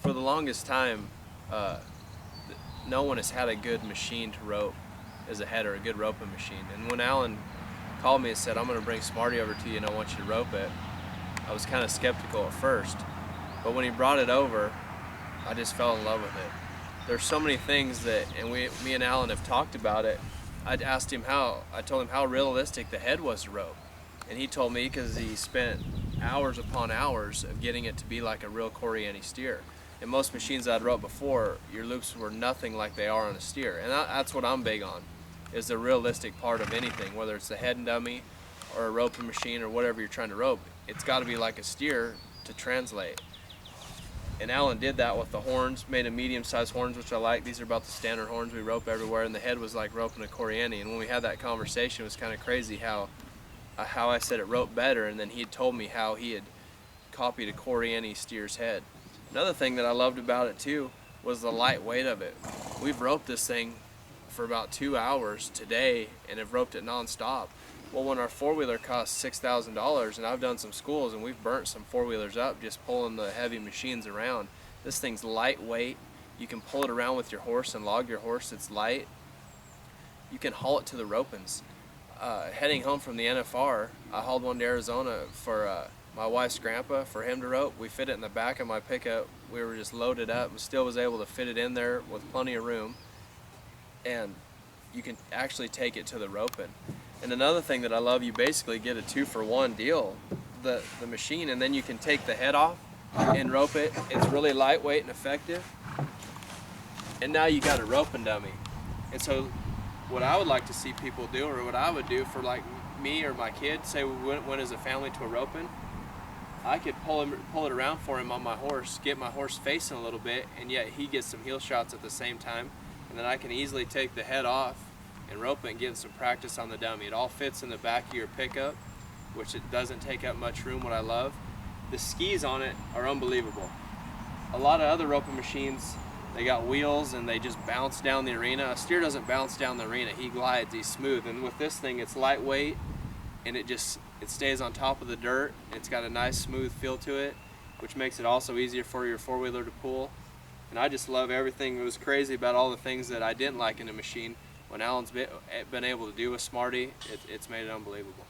For the longest time, no one has had a good machine to rope as a header, a good roping machine. And when Alan called me and said, I'm going to bring Smarty over to you and I want you to rope it, I was kind of skeptical at first. But when he brought it over, I just fell in love with it. There's so many things that, and me and Alan have talked about it. I told him how realistic the head was to rope. And he told me, because he spent hours upon hours of getting it to be like a real Coriani steer. In most machines I'd roped before, your loops were nothing like they are on a steer. And that's what I'm big on, is the realistic part of anything, whether it's a head and dummy or a roping machine or whatever you're trying to rope. It's got to be like a steer to translate. And Alan did that with the horns, made a medium-sized horns, which I like. These are about the standard horns we rope everywhere, and the head was like roping a Coriani. And when we had that conversation, it was kind of crazy how I said it roped better, and then he had told me how he had copied a Coriani steer's head. Another thing that I loved about it too was the light weight of it. We've roped this thing for about 2 hours today and have roped it non-stop. Well, when our four-wheeler costs $6,000, and I've done some schools and we've burnt some four-wheelers up just pulling the heavy machines around. This thing's lightweight. You can pull it around with your horse and log your horse. It's light. You can haul it to the ropings. Heading home from the NFR, I hauled one to Arizona for my wife's grandpa, for him to rope. We fit it in the back of my pickup. We were just loaded up and still was able to fit it in there with plenty of room. And you can actually take it to the roping. And another thing that I love, you basically get a 2-for-1 deal, the machine, and then you can take the head off and rope it. It's really lightweight and effective. And now you got a roping dummy. And so what I would like to see people do, or what I would do for like me or my kid, say we went as a family to a roping, I could pull it around for him on my horse, get my horse facing a little bit, and yet he gets some heel shots at the same time. And then I can easily take the head off and rope it and get some practice on the dummy. It all fits in the back of your pickup, which it doesn't take up much room, what I love. The skis on it are unbelievable. A lot of other roping machines, they got wheels and they just bounce down the arena. A steer doesn't bounce down the arena, he glides, he's smooth. And with this thing, it's lightweight and it stays on top of the dirt. It's got a nice smooth feel to it, which makes it also easier for your four-wheeler to pull. And I just love everything. It was crazy about all the things that I didn't like in the machine. When Alan's been able to do with Smarty, it's made it unbelievable.